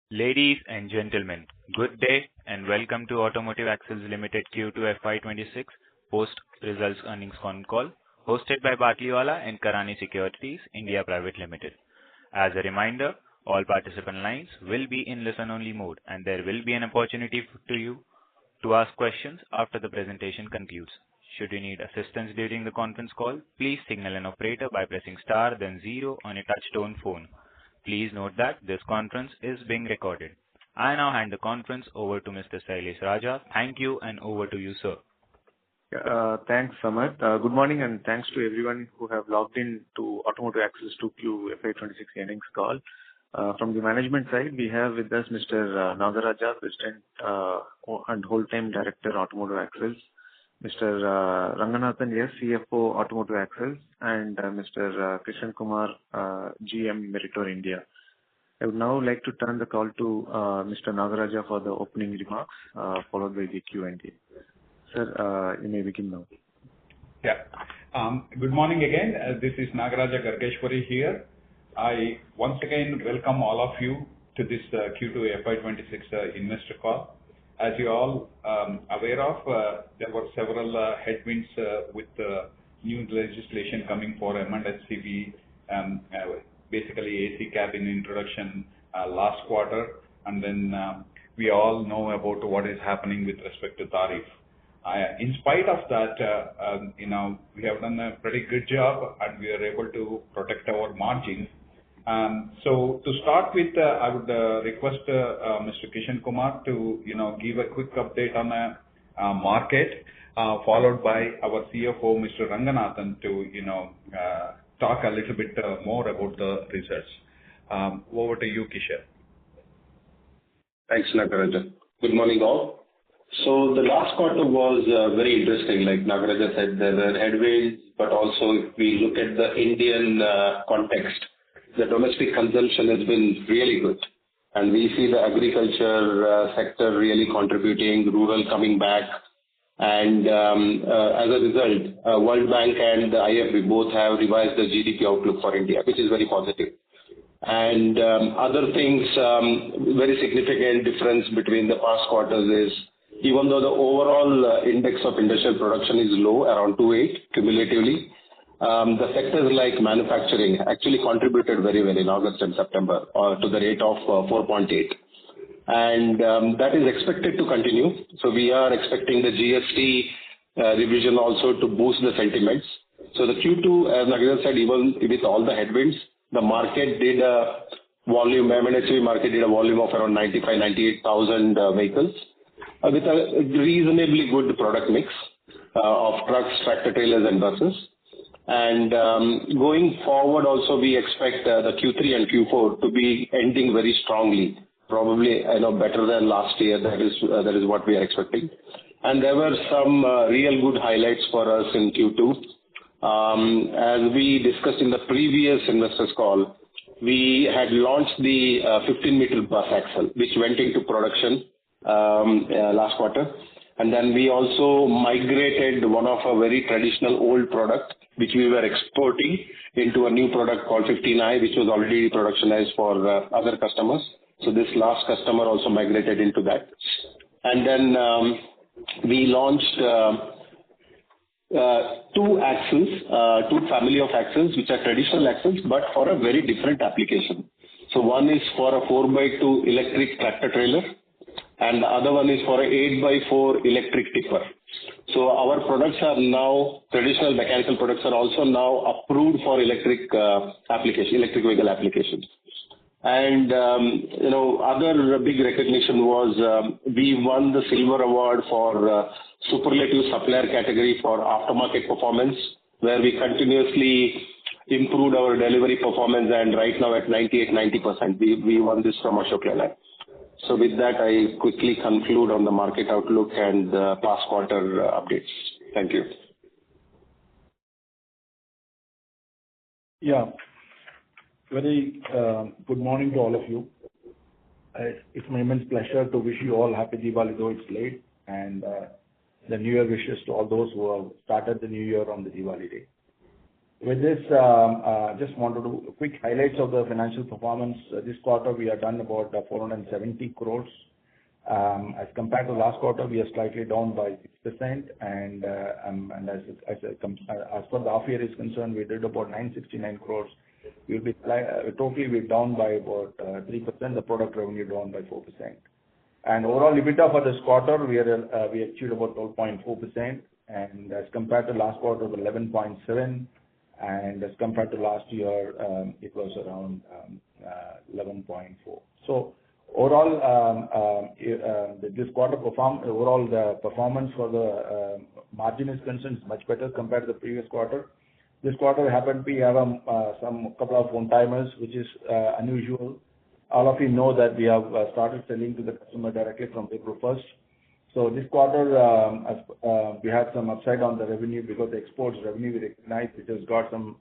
Ladies and gentlemen, good day and welcome to Automotive Axles Limited Q2 FY26 post-results earnings con call hosted by Batliwala and Karani Securities India Private Limited. As a reminder, all participant lines will be in listen-only mode and there will be an opportunity for you to ask questions after the presentation concludes. Should you need assistance during the conference call, please signal an operator by pressing star then zero on your touch-tone phone. Please note that this conference is being recorded. I now hand the conference over to Mr. Sailesh Raja. Thank you and over to you, sir. Thanks, Samad. Good morning and thanks to everyone who have logged in to Automotive Axles 2Q FY26 earnings call. From the management side, we have with us Mr. Nagaraja, President and Whole-Time Director, Automotive Axles, Mr. Ranganathan, yes, CFO, Automotive Axles, and Mr. Kishan Kumar, GM, Meritor India. I would now like to turn the call to Mr. Nagaraja for the opening remarks, followed by the Q&A. Sir, you may begin now. Yeah. Good morning again. This is Nagaraja Gargeshwari here. I once again welcome all of you to this Q2 FY26 investor call. As you all aware of, there were several headwinds with new legislation coming for M&HCV, basically AC cabin introduction last quarter, and then we all know about what is happening with respect to tariff. In spite of that, we have done a pretty good job and we are able to protect our margins. So to start with, I would request Mr. Kishan Kumar to give a quick update on the market, followed by our CFO, Mr. Ranganathan, to talk a little bit more about the results. Over to you, Kishan. Thanks, Nagaraja. Good morning, all. So the last quarter was very interesting. Like Nagaraja said, there were headwinds, but also if we look at the Indian context, the domestic consumption has been really good. And we see the agriculture sector really contributing, rural coming back. And as a result, World Bank and the IFB both have revised the GDP outlook for India, which is very positive. And other things, very significant difference between the past quarters is, even though the overall index of industrial production is low, around 2.8 cumulatively, the sectors like manufacturing actually contributed very well in August and September to the rate of 4.8. And that is expected to continue. So we are expecting the GST revision also to boost the sentiments. So the Q2, as Nagaraja said, even with all the headwinds, the market did a volume, M&HCV market did a volume of around 98,000 vehicles with a reasonably good product mix of trucks, tractor trailers and buses. And going forward also we expect the Q3 and Q4 to be ending very strongly, probably better than last year. That is what we are expecting. And there were some real good highlights for us in Q2. As we discussed in the previous investors call, we had launched the 15-meter bus axle, which went into production last quarter. And then we also migrated one of a very traditional old product, which we were exporting, into a new product called 15i, which was already productionized for other customers. So this last customer also migrated into that. And then we launched two axles, two family of axles, which are traditional axles, but for a very different application. So one is for a 4x2 electric tractor trailer, and the other one is for an 8x4 electric tipper. So our products are now, traditional mechanical products are also now approved for electric vehicle applications. And, other big recognition was we won the Silver Award for Superlative Supplier category for aftermarket performance, where we continuously improved our delivery performance, and right now at 98-90%. We won this from Ashok Leyland. So with that, I quickly conclude on the market outlook and past quarter updates. Thank you. Yeah. Very good morning to all of you. It's my immense pleasure to wish you all happy Diwali, though it's late, and the New Year wishes to all those who have started the New Year on the Diwali day. 2026 is off to a very good start. As we discussed in the previous investor call, we had launched the 15-meter bus axle, which went into production last quarter. And then we also migrated one of our very traditional old product, which we were exporting, into a new product called 15i, which was already productionized for other customers. So this last customer also migrated into that. And With this, just wanted to quick highlights of the financial performance. This quarter, we have done about 470 crores. As compared to last quarter, we are slightly down by 6%, and as per the half year is concerned, we did about 969 crores. We'll be totally we're down by about 3%. The product revenue down by 4%. And overall EBITDA for this quarter, we achieved about 12.4%, and as compared to last quarter, 11.7%, and as compared to last year, it was around 11.4%. So overall, this quarter overall the performance for the margin is concerned is much better compared to the previous quarter. This quarter happened we have some couple of one-timers, which is unusual. All of you know that we have started selling to the customer directly from April 1st. So this quarter, we had some upside on the revenue because the exports revenue we recognized, which has got some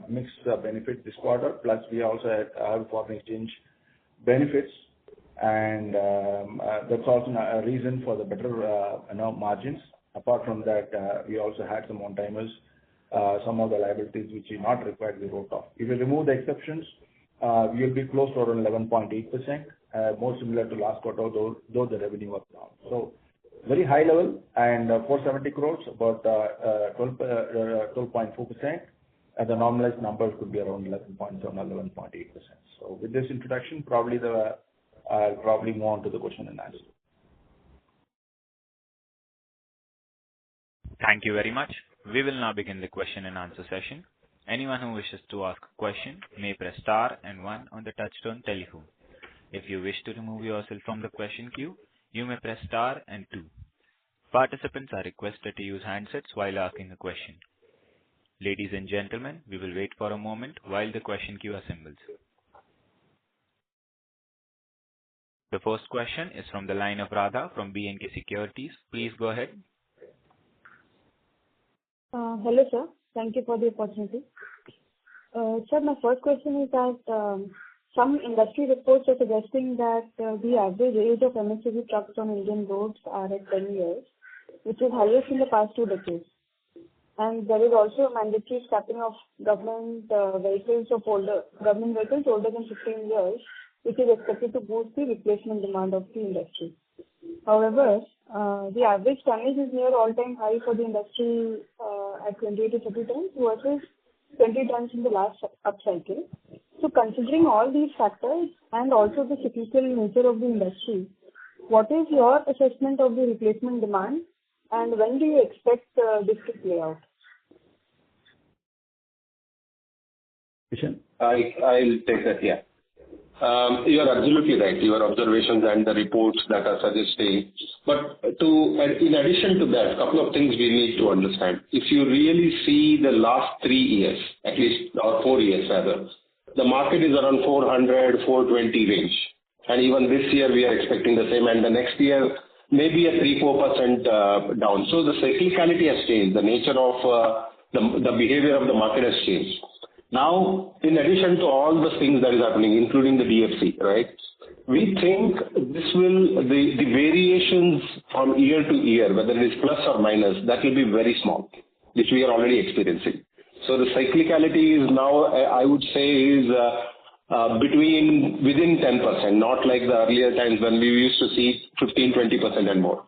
mixed benefit this quarter. Plus, we also have foreign exchange benefits, and that's also a reason for the better margins. Apart from that, we also had some one-timers, some of the liabilities which are not required to be wrote off. If we remove the exceptions, we will be close to around 11.8%, more similar to last quarter, though the revenue was down. So very high level, and 470 crores, about 12.4%, and the normalized numbers could be around 11.7 or 11.8%. So with this introduction, I'll probably move on to the question and answer. Thank you very much. We will now begin the question and answer session. Anyone who wishes to ask a question may press star and one on the touchtone telephone. If you wish to remove yourself from the question queue, you may press star and two. Participants are requested to use handsets while asking a question. Ladies and gentlemen, we will wait for a moment while the question queue assembles. The first question is from the line of Radha from B&K Securities. Please go ahead. Hello, sir. Thank you for the opportunity. Sir, my first question is that some industry reports are suggesting that the average age of MHCV trucks on Indian roads are at 10 years, which is highest in the past 2 decades. And there is also a mandatory scrapping of government vehicles older than 15 years, which is expected to boost the replacement demand of the industry. However, the average tonnage is near all-time high for the industry at 28 to 30 tons versus 20 tons in the last upcycle. So considering all these factors and also the cyclical nature of the industry, what is your assessment of the replacement demand, and when do you expect this to play out? I'll take that, yeah. You are absolutely right. Your observations and the reports that are suggesting. But in addition to that, a couple of things we need to understand. If you really see the last 3 years, at least, or 4 years rather, the market is around 400, 420 range. And even this year we are expecting the same, and the next year maybe a 3-4% down. So the cyclicality has changed. The nature of the behavior of the market has changed. Now, in addition to all the things that is happening, including the DFC, right, we think the variations from year to year, whether it is plus or minus, that will be very small, which we are already experiencing. So the cyclicality is now, I would say, is within 10%, not like the earlier times when we used to see 15-20% and more.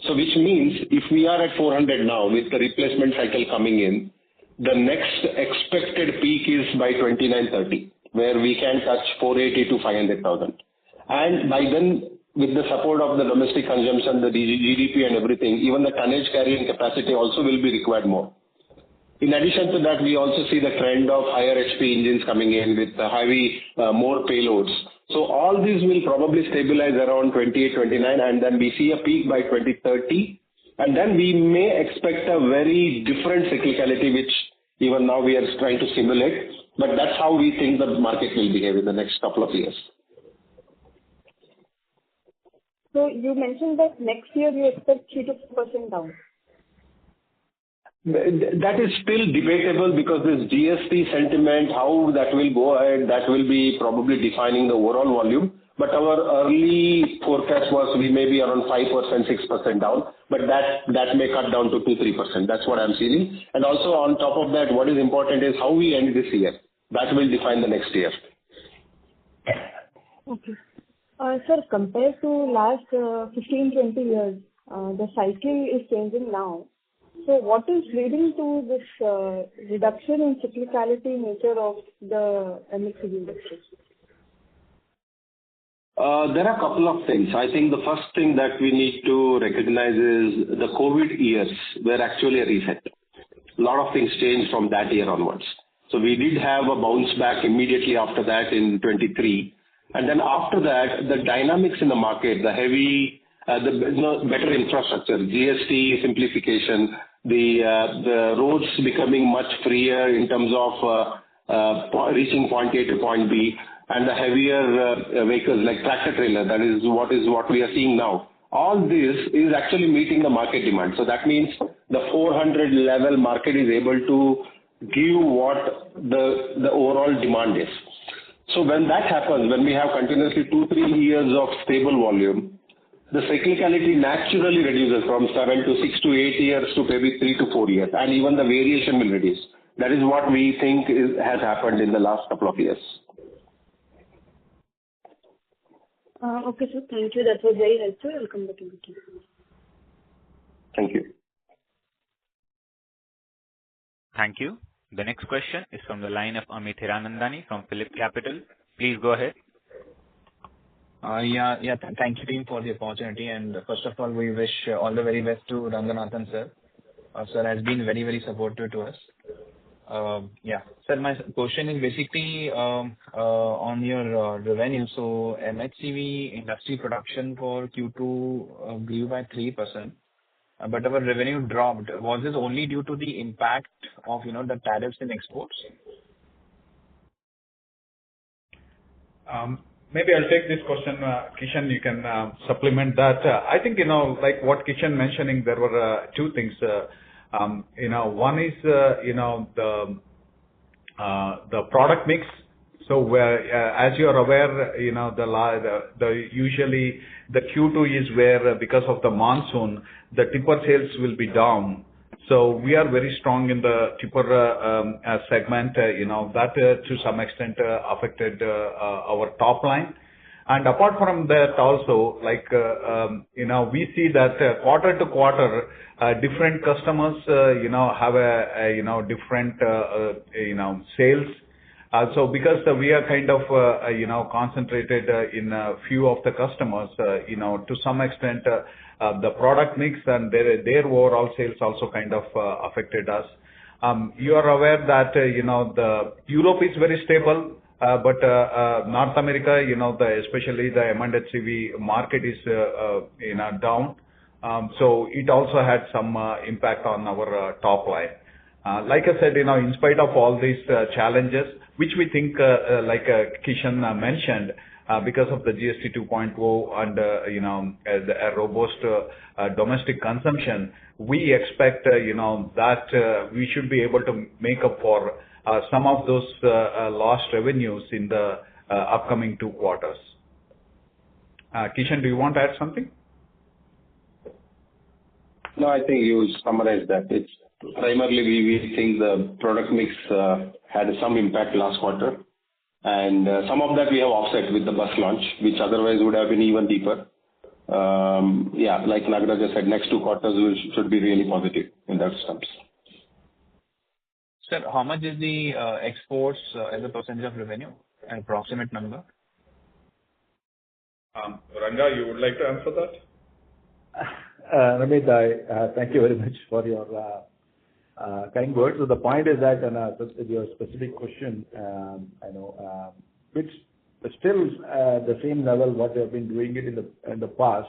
So which means if we are at 400 now with the replacement cycle coming in, the next expected peak is by 29-30, where we can touch 480 to 500,000. And by then, with the support of the domestic consumption, the GDP and everything, even the tonnage carrying capacity also will be required more. In addition to that, we also see the trend of higher HP engines coming in with heavy, more payloads. So all these will probably stabilize around 28, 29, and then we see a peak by 2030. And then we may expect a very different cyclicality, which even now we are trying to simulate. But that's how we think the market will behave in the next couple of years. So you mentioned that next year you expect 3 to 4% down. That is still debatable because this GST sentiment, how that will go ahead, that will be probably defining the overall volume. But our early forecast was we may be around 5%, 6% down, but that may cut down to 2-3%. That's what I'm seeing. And also on top of that, what is important is how we end this year. That will define the next year. Okay. Sir, compared to last 15-20 years, the cycle is changing now. So what is leading to this reduction in cyclicality nature of the MHCV industry? There are a couple of things. I think the first thing that we need to recognize is the COVID years were actually a reset. A lot of things changed from that year onwards. So we did have a bounce back immediately after that in 23. And then after that, the dynamics in the market, the heavy, better infrastructure, GST simplification, the roads becoming much freer in terms of reaching point A to point B, and the heavier vehicles like tractor trailer, that is what we are seeing now. All this is actually meeting the market demand. So that means the 400 level market is able to give what the overall demand is. So when that happens, when we have continuously 2-3 years of stable volume, the cyclicality naturally reduces from 7 to 6 to 8 years to maybe 3 to 4 years, and even the variation will reduce. That is what we think has happened in the last couple of years. Okay, sir. Thank you. That was very helpful. I'll come back in the queue. Thank you. Thank you. The next question is from the line of Amit Hiranandani from Phillip Capital. Please go ahead. Thank you, team, for the opportunity. And first of all, we wish all the very best to Ranganathan, sir. Sir has been very, very supportive to us. Sir, my question is basically on your revenue. So MHCV industry production for Q2 grew by 3%, but our revenue dropped. Was this only due to the impact of the tariffs in exports? Maybe I'll take this question, Kishan, you can supplement that. I think, like what Kishan mentioning, there were two things. One is, the product mix. So as you're aware, usually the Q2 is where, because of the monsoon, the tipper sales will be down. So we are very strong in the tipper segment, that to some extent affected our top line. And apart from that also, we see that quarter to quarter, different customers, have a different, sales. So because we are kind of, concentrated in a few of the customers, to some extent, the product mix and their overall sales also kind of affected us. You are aware that, the Europe is very stable, but North America, especially the M&HCV market is, down. So it also had some impact on our top line. Like I said, in spite of all these challenges, which we think, like Kishan mentioned, because of the GST 2.0 and, a robust domestic consumption, we expect, that we should be able to make up for some of those lost revenues in the upcoming 2 quarters. Kishan, do you want to add something? No, I think you summarized that. It's primarily we think the product mix had some impact last quarter, and some of that we have offset with the bus launch, which otherwise would have been even deeper. Like Nagaraja said, next 2 quarters should be really positive in that sense. Sir, how much is the exports as a percentage of revenue? An approximate number? Ranga, you would like to answer that? Ramit, thank you very much for your kind words. So the point is that, your specific question, which still the same level what we have been doing it in the past,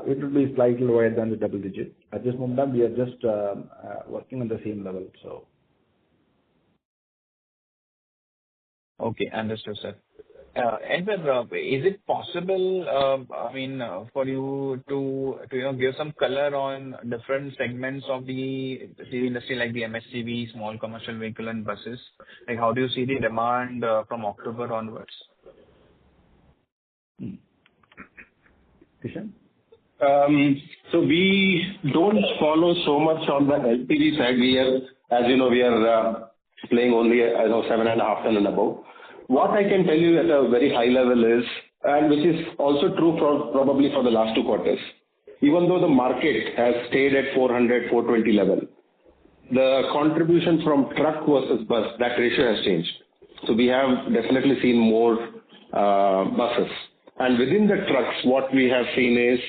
it will be slightly lower than the double digit. At this moment, we are just working on the same level. So. Okay, understood, sir. And is it possible, for you to give some color on different segments of the CV industry, like the MHCV, small commercial vehicle and buses? Like, how do you see the demand from October onwards? Kishan? So we don't follow so much on the LPG side. We are, as you know, playing only, 7.5 ton and above. What I can tell you at a very high level is, and which is also true probably for the last 2 quarters, even though the market has stayed at 400, 420 level, the contribution from truck versus bus, that ratio has changed. So we have definitely seen more buses. And within the trucks, what we have seen is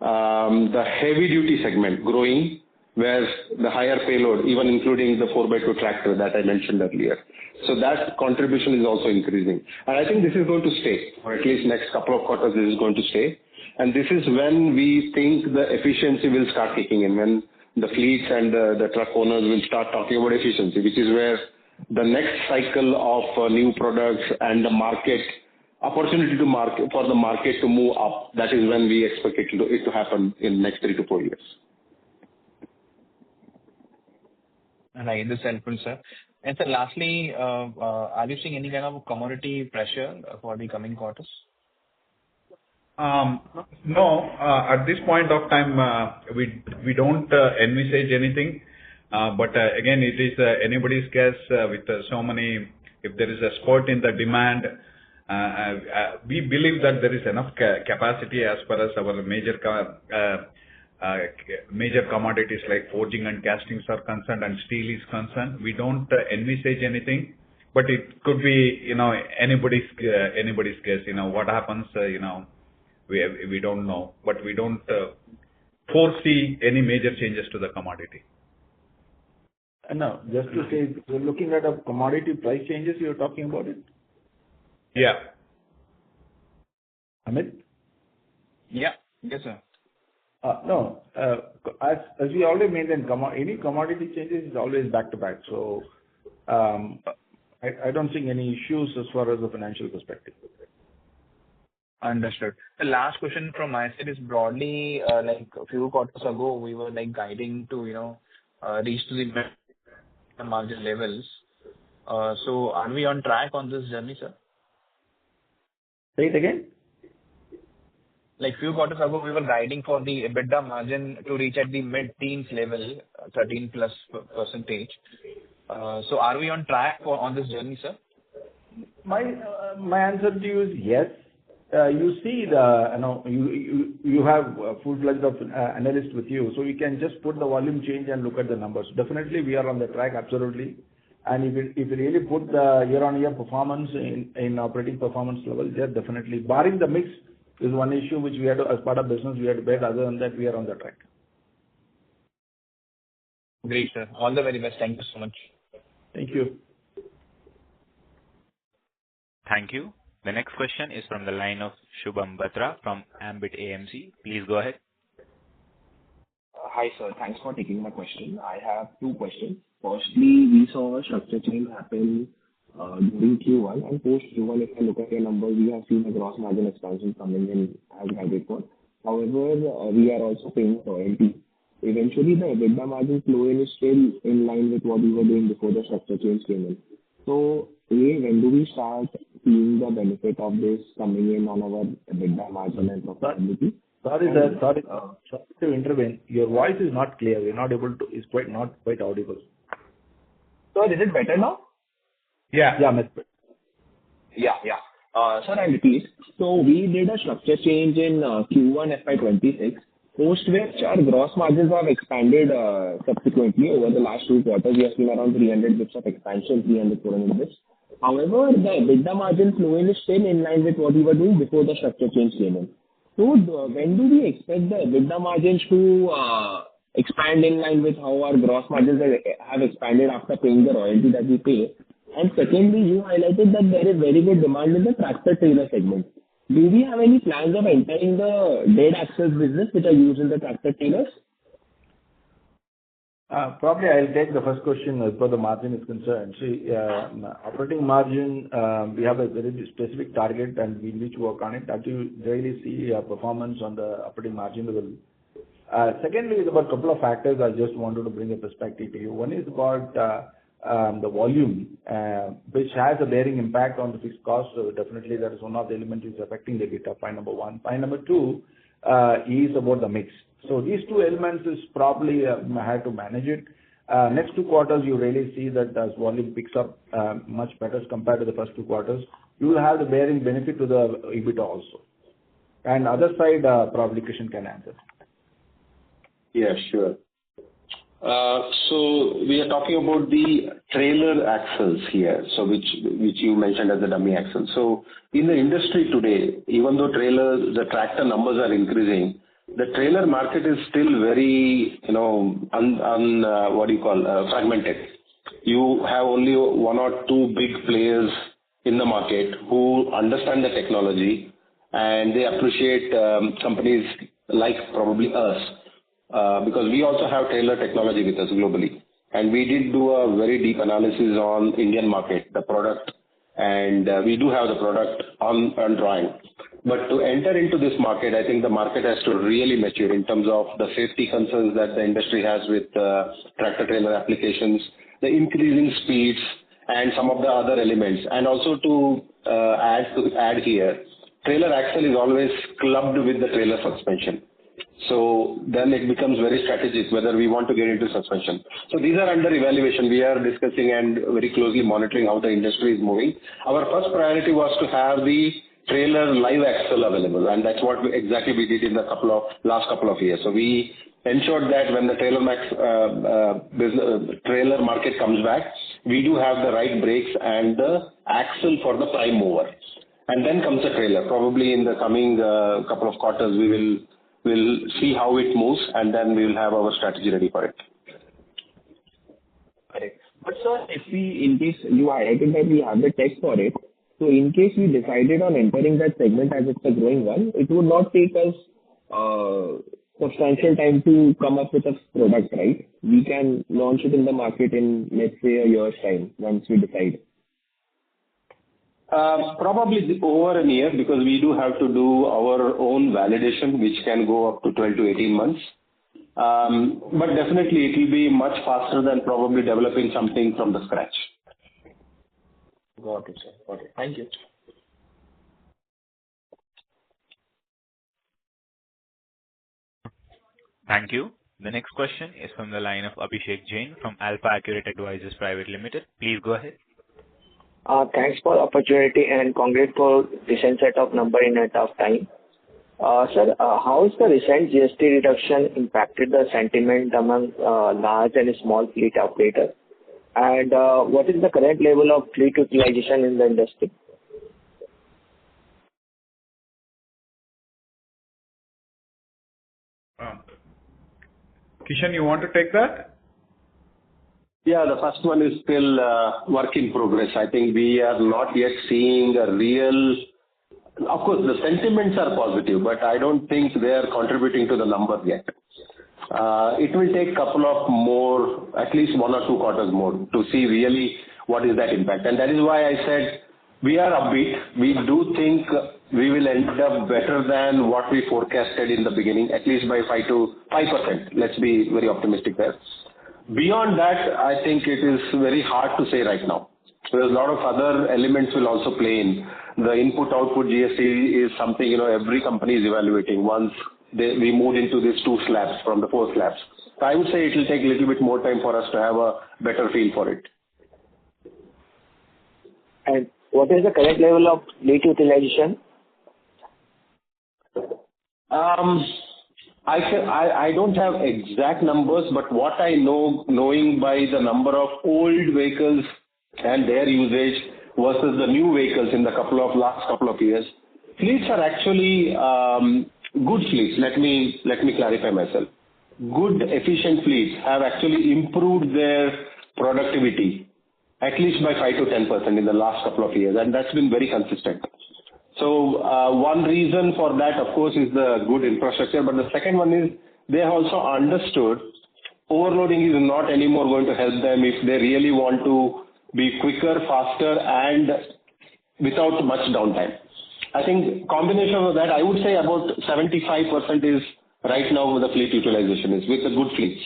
the heavy duty segment growing, where the higher payload, even including the 4x2 tractor that I mentioned earlier. So that contribution is also increasing. And I think this is going to stay, or at least next couple of quarters this is going to stay. And this is when we think the efficiency will start kicking in, when the fleets and the truck owners will start talking about efficiency, which is where the next cycle of new products and the market opportunity for the market to move up. That is when we expect it to happen in next 3 to 4 years. Right, this is helpful, sir. And sir, lastly, are you seeing any kind of commodity pressure for the coming quarters? No, at this point of time, we don't envisage anything. But again, it is anybody's guess with so many. If there is a spurt in the demand, we believe that there is enough capacity as far as our major commodities like forging and castings are concerned, and steel is concerned. We don't envisage anything, but it could be anybody's guess. What happens, we don't know, but we don't foresee any major changes to the commodity. No, just to say, we're looking at a commodity price changes, you're talking about it? Yeah. Amit? Yeah. Yes, sir. No, as we already mentioned, any commodity changes is always back to back. So I don't see any issues as far as the financial perspective. Understood. The last question from my side is broadly, like a few quarters ago, we were like guiding to, reach to the margin levels. So are we on track on this journey, sir? Say it again. Like few quarters ago, we were guiding for the EBITDA margin to reach at the mid-teens level, 13+%. So are we on track on this journey, sir? My answer to you is yes. You see you have full-fledged of analyst with you, so you can just put the volume change and look at the numbers. Definitely, we are on the track, absolutely. And if you really put the year-on-year performance in operating performance level, yeah, definitely. Barring the mix is one issue which we had to, as part of business, we had to bear. Other than that, we are on the track. Great, sir. All the very best. Thank you so much. Thank you. Thank you. The next question is from the line of Shubham Batra from Ambit AMC. Please go ahead. Hi, sir. Thanks for taking my question. I have 2 questions. Firstly, we saw a structure change happen during Q1, and post Q1, if I look at your numbers, we have seen a gross margin expansion coming in as guided for. However, we are also paying royalty. Eventually, the EBITDA margin flow in is still in line with what we were doing before the structure change came in. So, when do we start seeing the benefit of this coming in on our EBITDA margin and profitability? Sorry, sir. Sorry to intervene. Your voice is not clear. We're not able to. It's not quite audible. So, is it better now? Yeah. Yeah, much better. Yeah. Sir, I repeat. So, we did a structure change in Q1 FY26, post which our gross margins have expanded subsequently over the last 2 quarters. We have seen around 300 bits of expansion, 300, 400 bits. However, the EBITDA margin flowing is still in line with what we were doing before the structure change came in. So, when do we expect the EBITDA margins to expand in line with how our gross margins have expanded after paying the royalty that we pay? And secondly, you highlighted that there is very good demand in the tractor-trailer segment. Do we have any plans of entering the dead axles business which are used in the tractor-trailers? Probably I'll take the first question as far the margin is concerned. See, operating margin, we have a very specific target, and we need to work on it. That you really see performance on the operating margin level. Secondly, is about a couple of factors I just wanted to bring a perspective to you. One is about the volume, which has a bearing impact on the fixed cost. So definitely that is one of the elements is affecting the EBITDA, point number one. Point number two is about the mix. So these two elements is probably have to manage it. Next 2 quarters, you really see that as volume picks up much better compared to the first 2 quarters, you will have the bearing benefit to the EBITDA also. And other side, probably Kishan can answer. Yeah, sure. So we are talking about the trailer axles here, so which you mentioned as the dummy axle. So in the industry today, even though the tractor numbers are increasing, the trailer market is still very, fragmented. You have only 1 or 2 big players in the market who understand the technology, and they appreciate companies like probably us, because we also have trailer technology with us globally. And we did do a very deep analysis on Indian market, the product, and we do have the product on drawing. But to enter into this market, I think the market has to really mature in terms of the safety concerns that the industry has with tractor-trailer applications, the increasing speeds, and some of the other elements. And also to add here, trailer axle is always clubbed with the trailer suspension. So then it becomes very strategic whether we want to get into suspension. So these are under evaluation. We are discussing and very closely monitoring how the industry is moving. Our first priority was to have the trailer live axle available, and that's what exactly we did in the last couple of years. So we ensured that when the trailer market comes back, we do have the right brakes and the axle for the prime mover. And then comes the trailer. Probably in the coming couple of quarters, we'll see how it moves, and then we will have our strategy ready for it. Correct. But sir, if we, in case you highlighted that we have the tech for it, so in case we decided on entering that segment as it's a growing one, it would not take us substantial time to come up with a product, right? We can launch it in the market in, let's say, a year's time once we decide. Probably over a year, because we do have to do our own validation, which can go up to 12 to 18 months. But definitely it will be much faster than probably developing something from the scratch. Got it, sir. Got it. Thank you. Thank you. The next question is from the line of Abhishek Jain from Alpha Accurate Advisors Private Limited. Please go ahead. Thanks for the opportunity and congrats for recent set of number in a tough time. Sir, how has the recent GST reduction impacted the sentiment among large and small fleet operators? And what is the current level of fleet utilization in the industry? Kishan, you want to take that? Yeah, the first one is still work in progress. I think we are not yet seeing a real. Of course, the sentiments are positive, but I don't think they are contributing to the numbers yet. It will take couple of more, at least 1 or 2 quarters more, to see really what is that impact. And that is why I said we are upbeat. We do think we will end up better than what we forecasted in the beginning, at least by 5%. Let's be very optimistic there. Beyond that, I think it is very hard to say right now. There's a lot of other elements will also play in. The input-output GST is something, every company is evaluating once we move into these 2 slabs from the 4 slabs. So I would say it will take a little bit more time for us to have a better feel for it. And what is the current level of fleet utilization? I don't have exact numbers, but what I know, knowing by the number of old vehicles and their usage versus the new vehicles in the last couple of years, fleets are actually good fleets. Let me clarify myself. Good, efficient fleets have actually improved their productivity at least by 5 to 10% in the last couple of years, and that's been very consistent. So one reason for that, of course, is the good infrastructure, but the second one is they have also understood overloading is not anymore going to help them if they really want to be quicker, faster, and without much downtime. I think combination of that, I would say about 75% is right now with the fleet utilization is with the good fleets.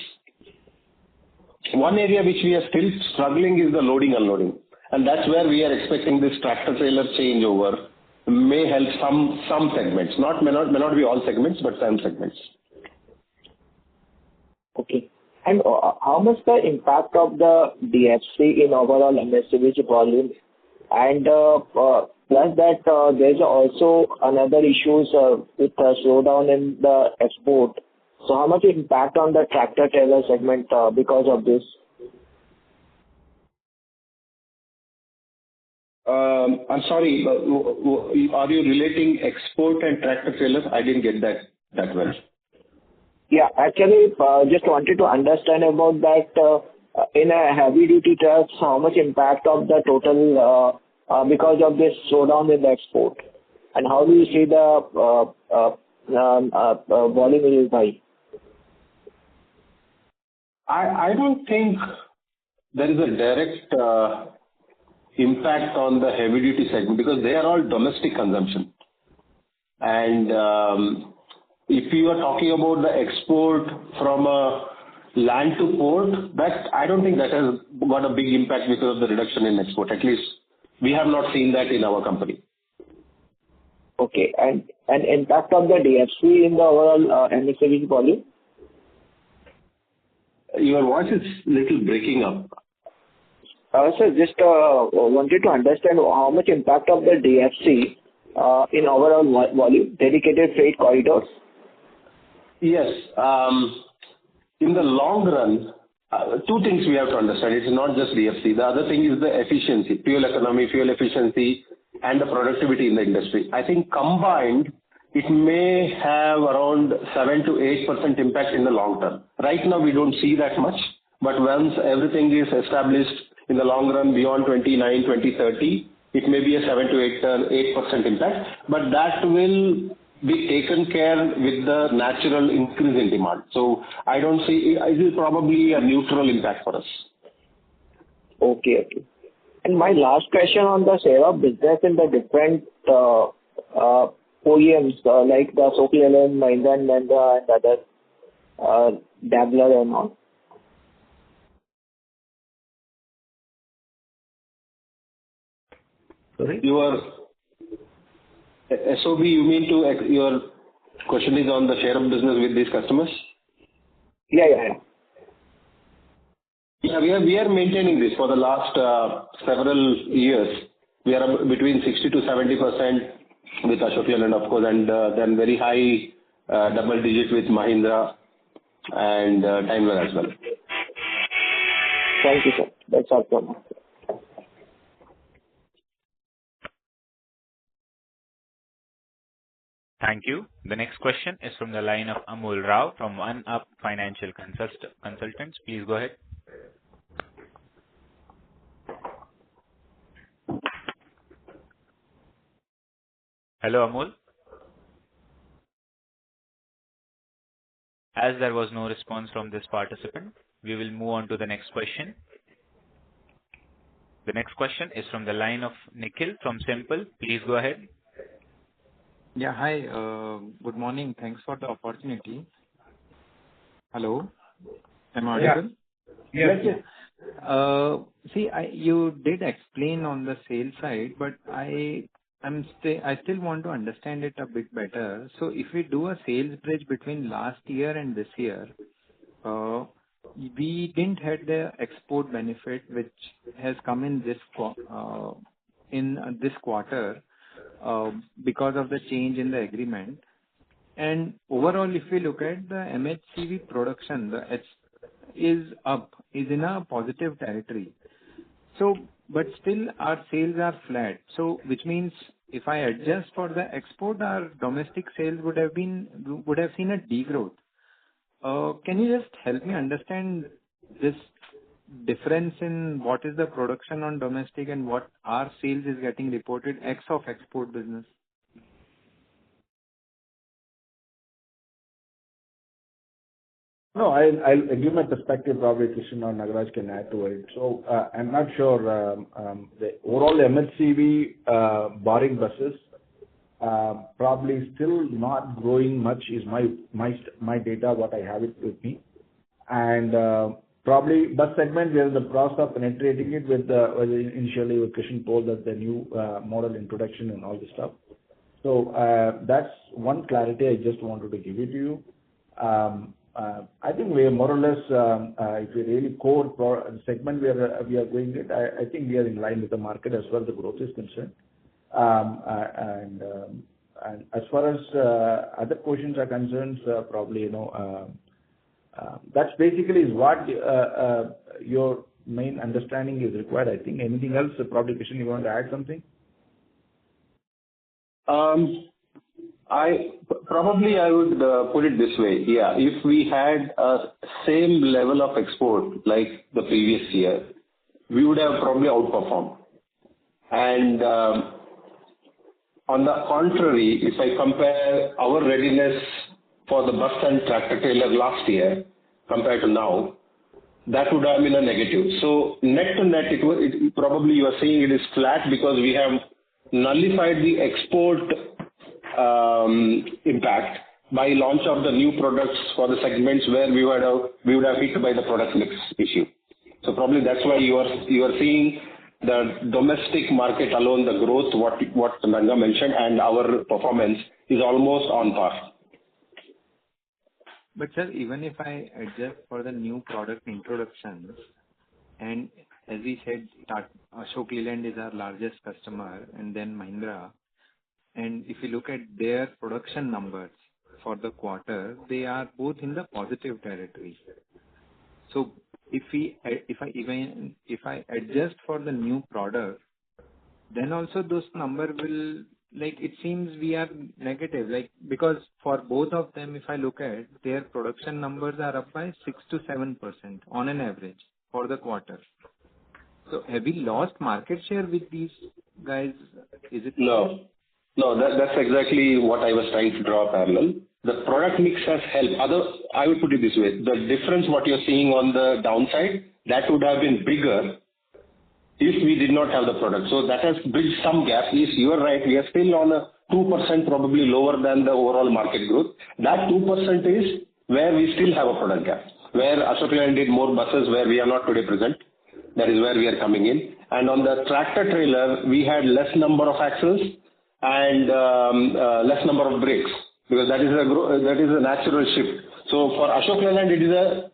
One area which we are still struggling is the loading unloading, and that's where we are expecting this tractor trailer changeover may help some segments, may not be all segments, but some segments. Okay. And how much the impact of the DFC in overall MSCVG volume? And plus that, there's also another issues with the slowdown in the export. So how much impact on the tractor trailer segment because of this? I'm sorry, but are you relating export and tractor trailers? I didn't get that well. Yeah, actually, just wanted to understand about that in a heavy duty trucks, how much impact of the total because of this slowdown in the export, and how do you see the volume is by? I don't think there is a direct impact on the heavy duty segment because they are all domestic consumption. And if you are talking about the export from land to port, that I don't think that has got a big impact because of the reduction in export. At least we have not seen that in our company. Okay, and impact of the DFC in the overall MSCVG volume? Your voice is little breaking up. Sir, just wanted to understand how much impact of the DFC in overall volume, dedicated freight corridors? Yes. In the long run, two things we have to understand. It's not just DFC. The other thing is the efficiency, fuel economy, fuel efficiency, and the productivity in the industry. I think combined, it may have around 7 to 8% impact in the long term. Right now, we don't see that much, but once everything is established in the long run beyond 29, 2030, it may be a 7 to 8% impact, but that will be taken care with the natural increase in demand. So I don't see, it is probably a neutral impact for us. Okay. And my last question on the share of business in the different OEMs like the Soklelen, Mahindra and Mahindra and other Daimler and all. Sorry? Your SOB, you mean your question is on the share of business with these customers? Yeah. Yeah, we are maintaining this for the last several years. We are between 60 to 70% with Ashok Leyland, of course, and then very high double digit with Mahindra and Daimler as well. Thank you, sir. That's all from me. Thank you. The next question is from the line of Amol Rao from One Up Financial Consultants. Please go ahead. Hello, Amol. As there was no response from this participant, we will move on to the next question. The next question is from the line of Nikhil from Simple. Please go ahead. Yeah, hi. Good morning. Thanks for the opportunity. Hello. Am I audible? Yes. See, you did explain on the sales side, but I still want to understand it a bit better. So if we do a sales bridge between last year and this year, we didn't have the export benefit which has come in this quarter because of the change in the agreement. And overall, if we look at the MHCV production, is in a positive territory. So, but still our sales are flat. So, which means if I adjust for the export, our domestic sales would have seen a degrowth. Can you just help me understand this difference in what is the production on domestic and what our sales is getting reported ex of export business? No, I'll give my perspective. Probably Krishnan or Nagaraj can add to it. So, I'm not sure, the overall MHCV, barring buses, probably still not growing much is my data, what I have it with me. And, probably bus segment, we are in the process of penetrating it with initially what Krishnan told us, the new, model introduction and all this stuff. So, that's one clarity I just wanted to give it to you. I think we are more or less, if we really core segment we are going it, I think we are in line with the market as far as the growth is concerned. And as far as other questions are concerned, probably, that's basically is what your main understanding is required. I think anything else, probably Krishnan, you want to add something? I would put it this way. Yeah, if we had a same level of export like the previous year, we would have probably outperformed. And on the contrary, if I compare our readiness for the bus and tractor trailer last year compared to now, that would have been a negative. So net to net, it probably you are saying it is flat because we have nullified the export impact by launch of the new products for the segments where we would have hit by the product mix issue. So probably that's why you are seeing the domestic market alone, the growth, what Nanga mentioned, and our performance is almost on par. But sir, even if I adjust for the new product introductions, and as we said, Ashok Leyland is our largest customer, and then Mahindra, and if you look at their production numbers for the quarter, they are both in the positive territory. So if I adjust for the new product, then also those number will, like, it seems we are negative, like, because for both of them, if I look at their production numbers are up by 6 to 7% on an average for the quarter. So have we lost market share with these guys? Is it? No, that's exactly what I was trying to draw a parallel. The product mix has helped. I would put it this way: the difference what you're seeing on the downside, that would have been bigger if we did not have the product. So that has bridged some gap. Yes, you are right. We are still on a 2% probably lower than the overall market growth. That 2% is where we still have a product gap. Where Ashok Leyland did more buses where we are not today present. That is where we are coming in. And on the tractor trailer, we had less number of axles and less number of brakes, because that is a natural shift. So for Ashok Leyland, it is a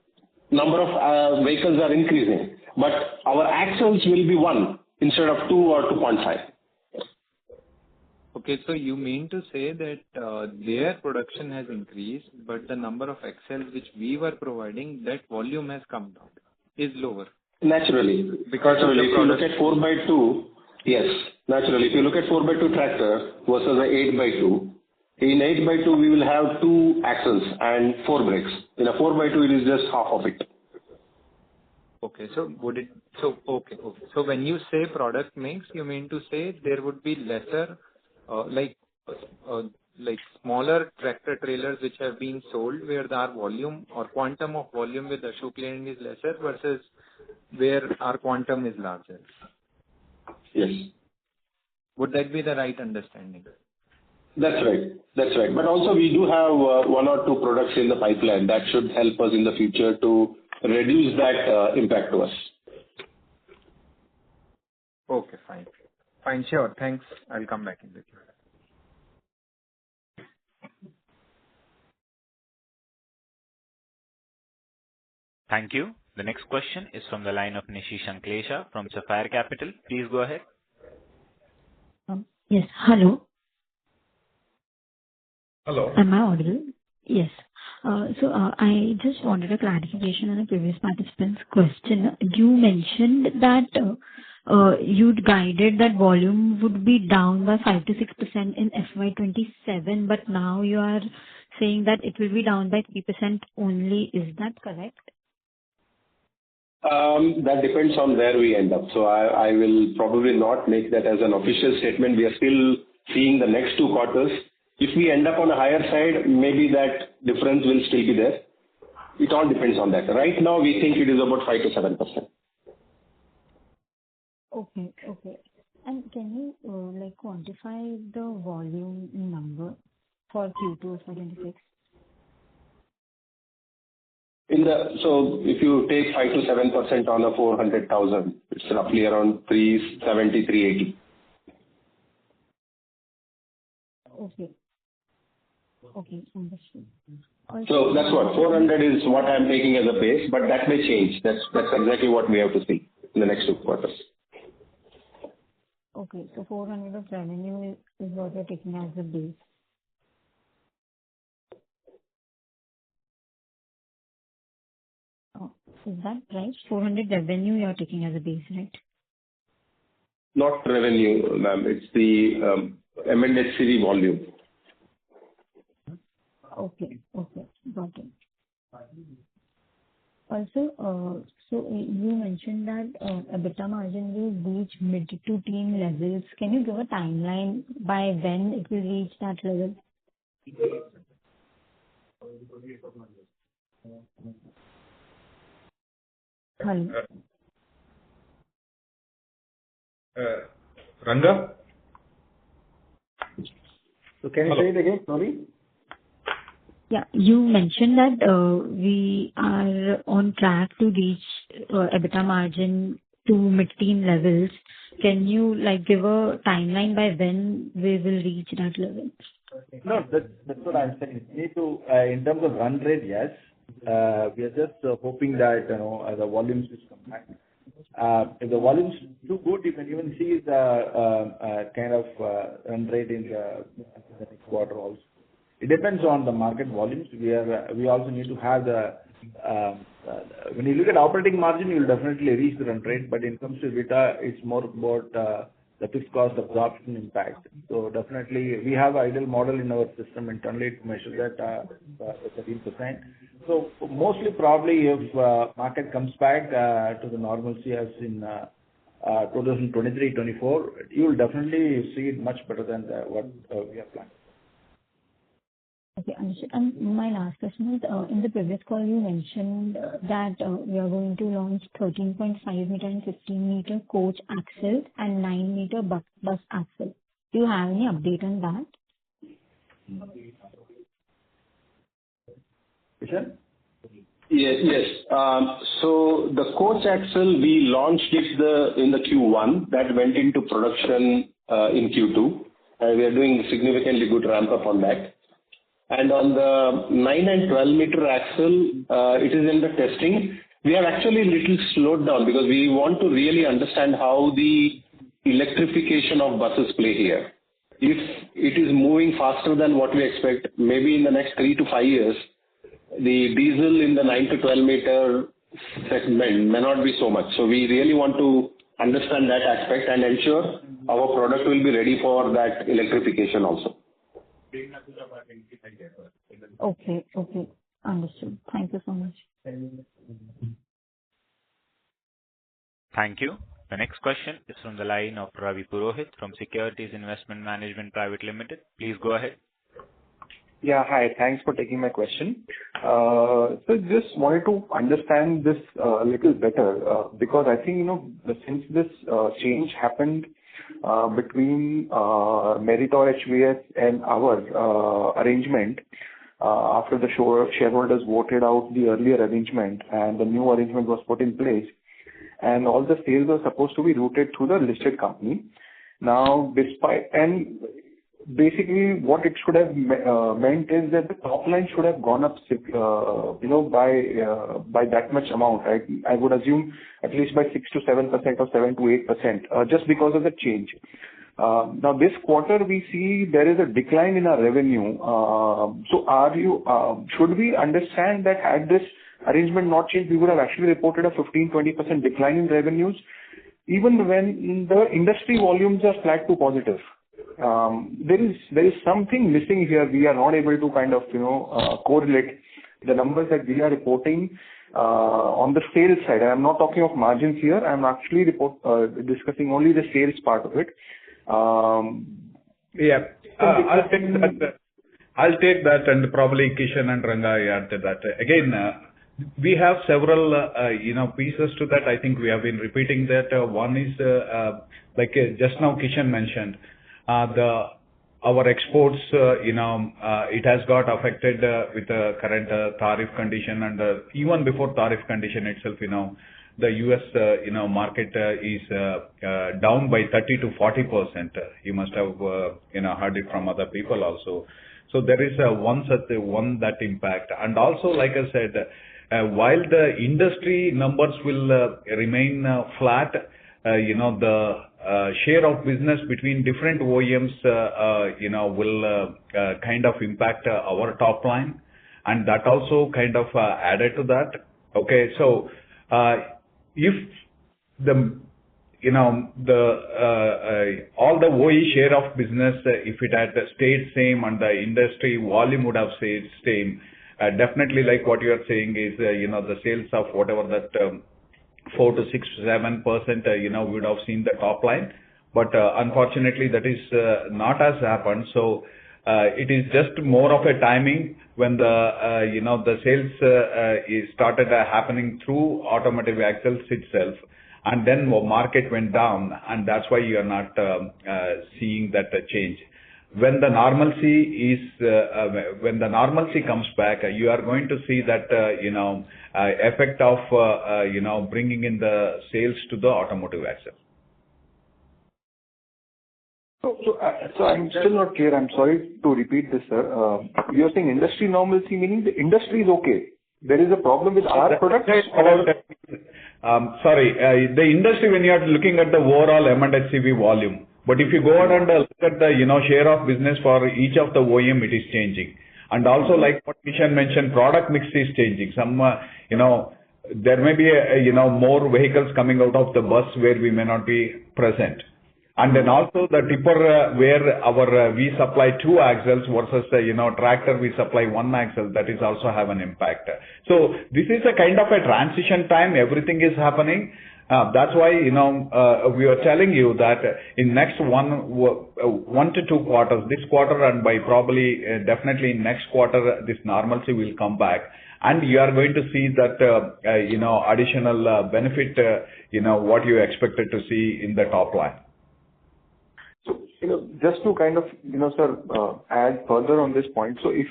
number of vehicles are increasing, but our axles will be 1 instead of 2 or 2.5. Okay, so you mean to say that their production has increased, but the number of axles which we were providing, that volume has come down, is lower. Naturally. Because if you look at 4x2, yes, naturally. If you look at 4x2 tractor versus an 8x2, in 8x2 we will have 2 axles and 4 brakes. In a 4x2 it is just half of it. Okay, so So when you say product mix, you mean to say there would be lesser, like smaller tractor trailers which have been sold where our volume or quantum of volume with Ashok Leyland is lesser versus where our quantum is larger. Yes. Would that be the right understanding? That's right. But also we do have 1 or 2 products in the pipeline that should help us in the future to reduce that impact to us. Okay, fine, sure. Thanks. I'll come back in the queue. Thank you. The next question is from the line of Nishi Shanklesha from Sapphire Capital. Please go ahead. Yes. Hello. Hello. Am I audible? Yes. So I just wanted a clarification on a previous participant's question. You mentioned that you'd guided that volume would be down by 5 to 6% in FY27, but now you are saying that it will be down by 3% only. Is that correct? That depends on where we end up. So I will probably not make that as an official statement. We are still seeing the next 2 quarters. If we end up on a higher side, maybe that difference will still be there. It all depends on that. Right now, we think it is about 5 to 7%. Okay. Okay. And can you, like, quantify the volume number for Q2 for 26? So if you take 5 to 7% on a 400,000, it's roughly around 370, 380. Okay. Okay, understood. So that's what 400 is what I'm taking as a base, but that may change. That's exactly what we have to see in the next 2 quarters. Okay, so 400 of revenue is what you're taking as a base. Oh, is that right? 400 revenue you're taking as a base, right? Not revenue, ma'am. It's the M&HCV volume. Okay. Okay. Got it. Also, so you mentioned that EBITDA margin will reach mid to teen levels. Can you give a timeline by when it will reach that level? Hello? Ranga? So can you say it again? Sorry. Yeah, you mentioned that we are on track to reach EBITDA margin to mid-teen levels. Can you, like, give a timeline by when we will reach that level? No, that's what I'm saying. We need to, in terms of run rate, yes. We are just hoping that, the volumes will come back. If the volumes too good, you can even see the kind of run rate in the next quarter also. It depends on the market volumes. We also need to have the when you look at operating margin, you'll definitely reach the run rate, but in terms of EBITDA, it's more about the fixed cost absorption impact. So definitely, we have ideal model in our system internally to measure that 13%. So mostly probably if market comes back to the normalcy as in 2023-24, you will definitely see it much better than what we have planned. Okay, understood. And my last question is, in the previous call, you mentioned that we are going to launch 13.5 meter and 15 meter coach axle and 9 meter bus axle. Do you have any update on that? Vishen? Yes. So the coach axle, we launched it in the Q1. That went into production in Q2. We are doing significantly good ramp up on that. And on the 9 and 12 meter axle, it is in the testing. We have actually a little slowed down because we want to really understand how the electrification of buses play here. If it is moving faster than what we expect, maybe in the next 3 to 5 years, the diesel in the 9 to 12 meter segment may not be so much. So we really want to understand that aspect and ensure our product will be ready for that electrification also. Okay. Understood. Thank you so much. Thank you. The next question is from the line of Ravi Purohit from Securities Investment Management Private Limited. Please go ahead. Yeah, hi. Thanks for taking my question. So just wanted to understand this a little better because I think, since this change happened between Meritor HVS and our arrangement, after the shareholders voted out the earlier arrangement and the new arrangement was put in place, and all the sales were supposed to be routed through the listed company. Now, basically what it should have meant is that the top line should have gone up, by that much amount, right? I would assume at least by 6 to 7% or 7 to 8%, just because of the change. Now this quarter we see there is a decline in our revenue. So should we understand that had this arrangement not changed, we would have actually reported a 15-20% decline in revenues, even when the industry volumes are flat to positive? There is something missing here. We are not able to kind of correlate the numbers that we are reporting on the sales side. I am not talking of margins here. I am actually discussing only the sales part of it. Yeah, I'll take that, and probably Kishan and Ranga add to that. Again, We have several, pieces to that. I think we have been repeating that. One is, just now Kishan mentioned, our exports, it has got affected with the current tariff condition, and even before tariff condition itself, the U.S. market is down by 30 to 40%. You must have heard it from other people also. So there is one that impact, and also like I said, while the industry numbers will remain flat, the share of business between different OEMs, will kind of impact our top line, and that also kind of added to that. Okay, so if the all the OE share of business, if it had stayed same and the industry volume would have stayed same, definitely like what you are saying is, the sales of whatever that 4 to 6 to 7%, we would have seen the top line. But unfortunately, that is not as happened. So it is just more of a timing when the sales is started happening through automotive axles itself, and then market went down, and that's why you are not seeing that change. When the normalcy comes back, you are going to see that effect of bringing in the sales to the automotive axle. So I'm still not clear. I'm sorry to repeat this, sir. You're saying industry normalcy, meaning the industry is okay. There is a problem with our products, or? Sorry, the industry, when you are looking at the overall M&HCV volume, but if you go out and look at the share of business for each of the OEM, it is changing. And also, like what Kishan mentioned, product mix is changing. Some, there may be more vehicles coming out of the bus where we may not be present. And then also the tipper where we supply 2 axles versus tractor we supply 1 axle, that is also have an impact. So this is a kind of a transition time. Everything is happening. That's why we are telling you that in next 1 to 2 quarters, this quarter and by probably definitely next quarter, this normalcy will come back, and you are going to see that additional benefit what you expected to see in the top line. So, just to kind of, sir, add further on this point. So if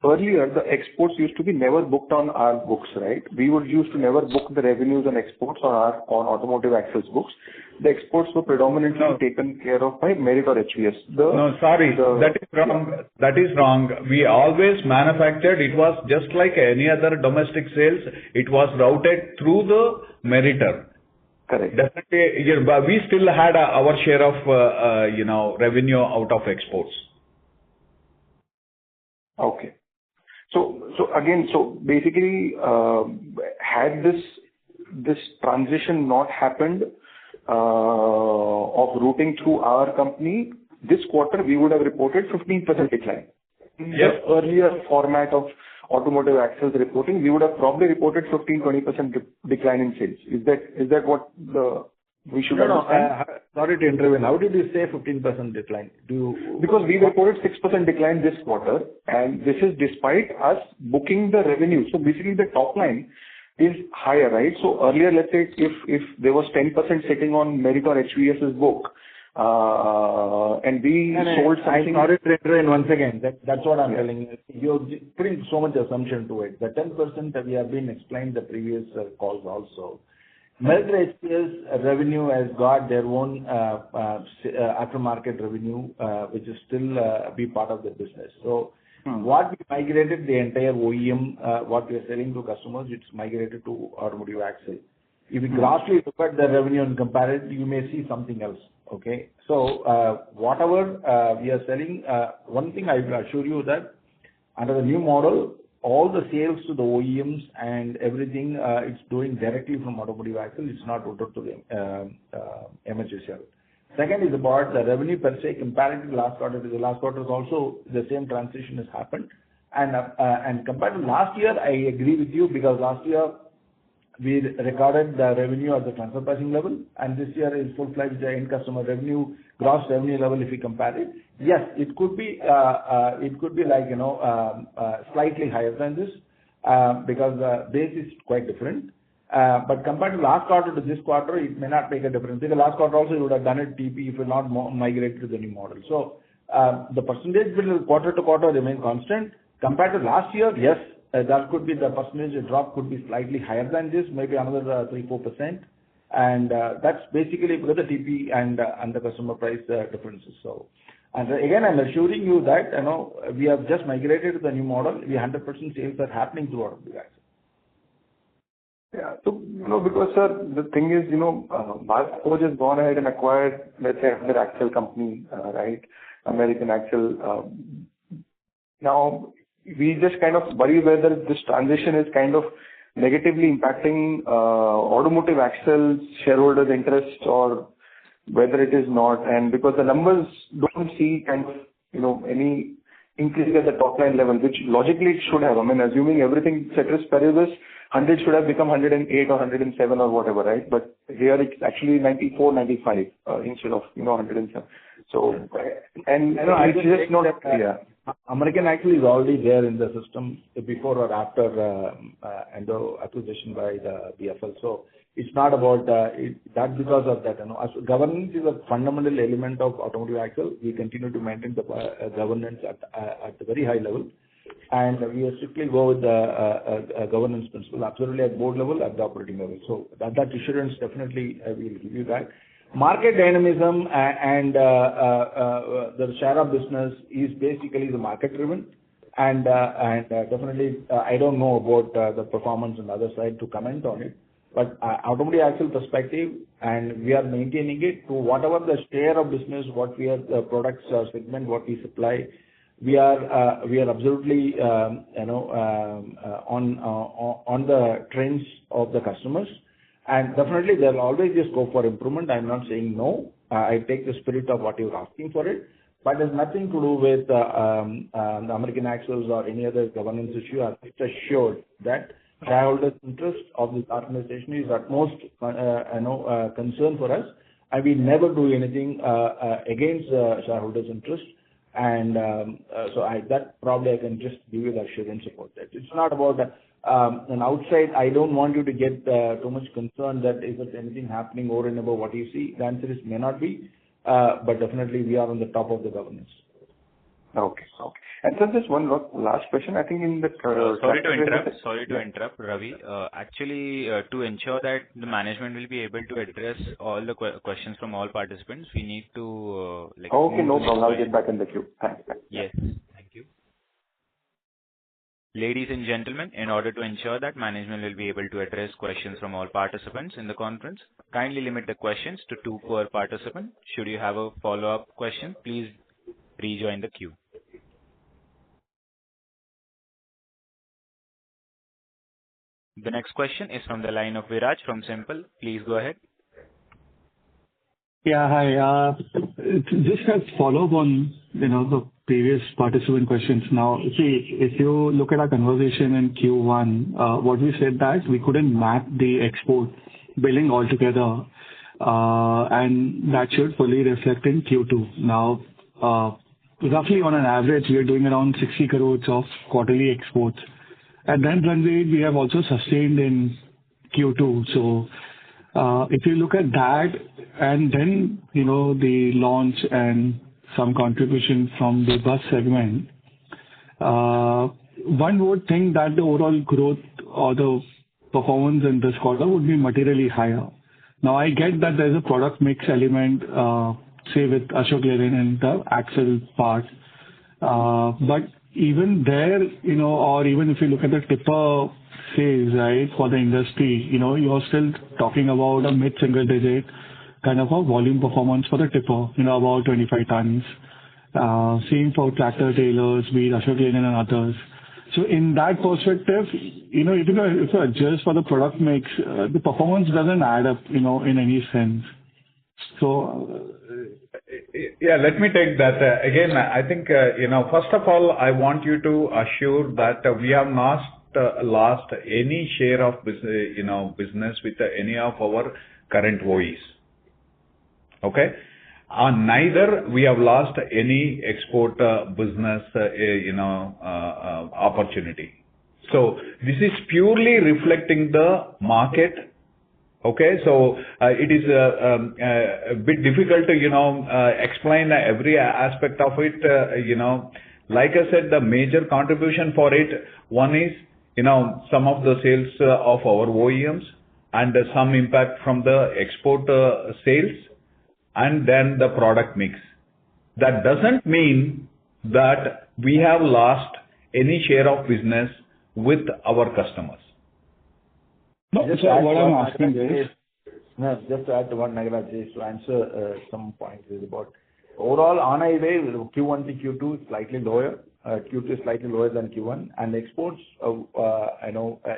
earlier the exports used to be never booked on our books, right? We used to never book the revenues on exports on automotive axles books. The exports were predominantly taken care of by Merit or HVS. That is wrong. That is wrong. We always manufactured. It was just like any other domestic sales. It was routed through the Meritor. Correct. Definitely, but we still had our share of, revenue out of exports. Okay. So basically, had this transition not happened of routing through our company, this quarter we would have reported 15% decline. In the earlier format of automotive axles reporting, we would have probably reported 15-20% decline in sales. Is that what we should understand? Sorry to intervene. How did you say 15% decline? Because we reported 6% decline this quarter, and this is despite us booking the revenue. So basically, the top line is higher, right? So earlier, let's say if there was 10% sitting on Merit or HVS's book, and we sold something. Sorry to intervene once again. That's what I'm telling you. You're putting so much assumption to it. The 10% that we have been explained the previous calls also. Merit HVS revenue has got their own aftermarket revenue, which is still be part of the business. So what we migrated the entire OEM, what we are selling to customers, it's migrated to automotive axle. If you grossly look at the revenue and compare it, you may see something else. Okay, so whatever we are selling, one thing I will assure you that under the new model, all the sales to the OEMs and everything, it's doing directly from automotive axle. It's not routed to the MHCV. Second is about the revenue per se compared to the last quarter. The last quarter is also the same transition has happened. And compared to last year, I agree with you, because last year we recorded the revenue at the transfer pricing level, and this year is full-fledged end customer revenue, gross revenue level if we compare it. Yes, it could be like, slightly higher than this. because the base is quite different. But compared to last quarter to this quarter, it may not make a difference. Because last quarter also you would have done it TP if you not migrated to the new model. So the percentage will quarter to quarter remain constant. Compared to last year, yes, that could be the percentage drop could be slightly higher than this, maybe another 3-4%. And that's basically because of the TP and the customer price differences. So, and again, I'm assuring you that, we have just migrated to the new model. We 100% sales are happening through Automotive Axle. Yeah. So, because, sir, the thing is, Bharat has gone ahead and acquired, let's say, another axle company, right? American Axle. Now, we just kind of worry whether this transition is kind of negatively impacting Automotive Axle's shareholders' interest or whether it is not. And because the numbers don't see kind of, any increase at the top line level, which logically it should have. I mean, assuming everything ceteris paribus, 100 should have become 108 or 107 or whatever, right? But here it's actually 94, 95 instead of, 107. So, and it's just not, yeah. American Axle is already there in the system before or after Endo acquisition by the BFL. So it's not about that because of that. Governance is a fundamental element of Automotive Axle. We continue to maintain the governance at a very high level. And we strictly go with the governance principle, absolutely at board level, at the operating level. So that assurance definitely will give you that. Market dynamism and the share of business is basically the market driven. And definitely, I don't know about the performance on the other side to comment on it. But Automotive Axle perspective, and we are maintaining it to whatever the share of business, what we are, the products or segment, what we supply. We are absolutely, on the trends of the customers. And definitely there will always be a scope for improvement. I'm not saying no. I take the spirit of what you're asking for it. But there's nothing to do with the American Axles or any other governance issue. I'm assured that shareholders' interest of this organization is utmost concern for us. And we never do anything against shareholders' interest. And that probably I can just give you the assurance about that. It's not about an outside. I don't want you to get too much concerned that is there anything happening over and above what you see. The answer is may not be, but definitely we are on the top of the governance. Okay. And so just one last question. I think in the Sorry to interrupt, Ravi. Actually, to ensure that the management will be able to address all the questions from all participants, we need to Okay, no problem. I'll get back in the queue. Thanks. Yes, thank you. Ladies and gentlemen, in order to ensure that management will be able to address questions from all participants in the conference, kindly limit the questions to 2 per participant. Should you have a follow-up question, please rejoin the queue. The next question is from the line of Viraj from Simple. Please go ahead. Yeah, hi. Just a follow-up on, the previous participant questions. Now, see, if you look at our conversation in Q1, what we said that we couldn't map the export billing altogether, and that should fully reflect in Q2. Now, roughly on an average, we are doing around 60 crores of quarterly exports. And then run rate we have also sustained in Q2. So, if you look at that and then, the launch and some contribution from the bus segment, one would think that the overall growth or the performance in this quarter would be materially higher. Now, I get that there's a product mix element, say with Ashok Leyland and the axle part. But even there, or even if you look at the tipper sales, right, for the industry, you're still talking about a mid-single digit kind of a volume performance for the tipper, about 25 tons. Same for tractor trailers, be it Ashok Leyland and others. So in that perspective, if you adjust for the product mix, the performance doesn't add up, in any sense. So, yeah, let me take that. Again, I think, first of all, I want you to assure that we have not lost any share of business with any of our current OEs. Okay? Neither we have lost any export business, opportunity. So this is purely reflecting the market. Okay, so it is a bit difficult to explain every aspect of it. Like I said, the major contribution for it, one is some of the sales of our OEMs and some impact from the export sales, and then the product mix. That doesn't mean that we have lost any share of business with our customers. No, Just so what I'm Nagaraj asking is- no, just to add to what Nagaraj says, to answer some points is about overall on highway, Q1 to Q2 is slightly lower. Q2 is slightly lower than Q1, and the exports,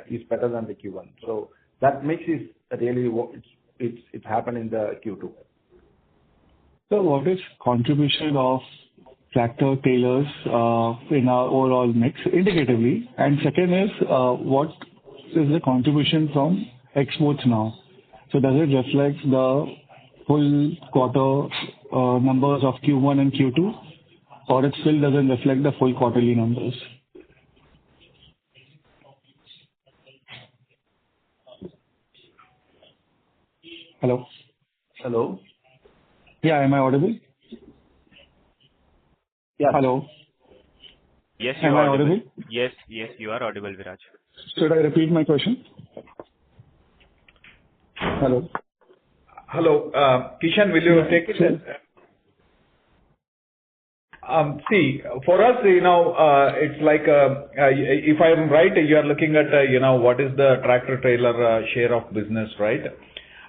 is better than the Q1. So that mix is really what it's happened in the Q2. So what is contribution of tractor trailers in our overall mix indicatively? And second is, what is the contribution from exports now? So does it reflect the full quarter numbers of Q1 and Q2, or it still doesn't reflect the full quarterly numbers? Hello? Hello? Yeah, am I audible? Yeah. Hello? Yes, Am you I are audible. audible? Yes, you are audible, Viraj. Should I repeat my question? Hello? Hello, Kishan, will you take it? See, for us, it's like, if I'm right, you are looking at, what is the tractor trailer share of business, right?